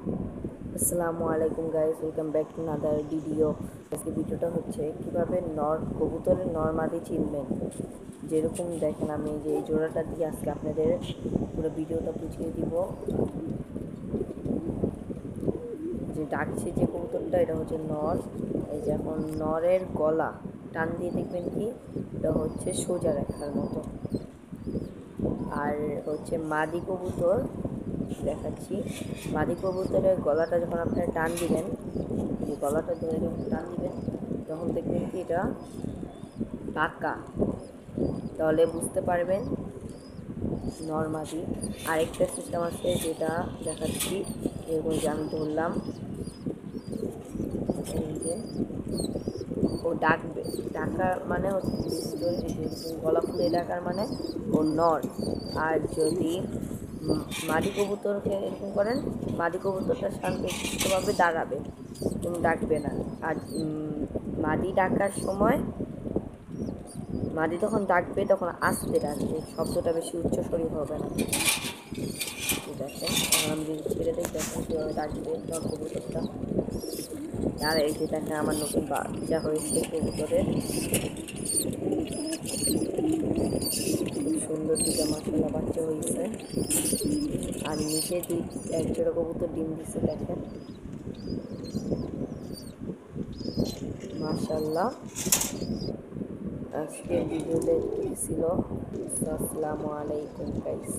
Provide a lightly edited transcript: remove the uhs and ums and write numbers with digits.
আসসালামু আলাইকুম guys, welcome back to another video. আজকে ভিডিওটা হচ্ছে কিভাবে কবুতরের নর মাদি চিনবেন। যেরকম দেখেন, আমি যে এই জোড়াটা দিয়ে আজকে আপনাদের পুরো ভিডিওটা বুঝিয়ে দিব। যে ডাকছে যে কবুতরটা, এটা হচ্ছে নর। এই যে এখন নরের গলা টান দিয়ে দেখবেন কি এটা হচ্ছে সোজা রেখার মতো। আর হচ্ছে মাদি কবুতর দেখাচ্ছি। মাদি কবুতরের গলাটা যখন আপনারা টান দিবেন, এই গলাটা ধরে যখন টান দিবেন তখন দেখবেন কি এটা বাঁকা, তাহলে বুঝতে পারবেন নর মাদি। আরেকটা সিস্টেম আছে যেটা দেখাচ্ছি। এরকম যে আমি ধরলাম, এই যে ও ডাকবে, ডাকা মানে হচ্ছে গলা ফুলে ডাকার মানে ও নর। আর যদি মাদি কবুতরকে এরকম করেন, মাদি কবুতরটা শান্তভাবে দাঁড়াবে, তুমি ডাকবে না। আর মাদি ডাকার সময় মাদি তখন ডাকবে, তখন আস্তে ডাকবে, শব্দটা বেশি উচ্চস্বরী হবে না। দেখেন এখন আমি যদি ছেড়ে দিই, দেখেন কীভাবে ডাকবে নর কবুতরটা। আর এই যে দেখেন আমার নতুন বাচ্চা হয়েছে কবুতরের, সুন্দর দুটা মাশাআল্লাহ বাচ্চা হয়েছে। আর নিচে এক জোড়া কবুতর ডিম দিচ্ছে, দেখেন মাশাআল্লাহ। আজকের ভিডিওতে ছিল। আসসালামু আলাইকুম গাইস।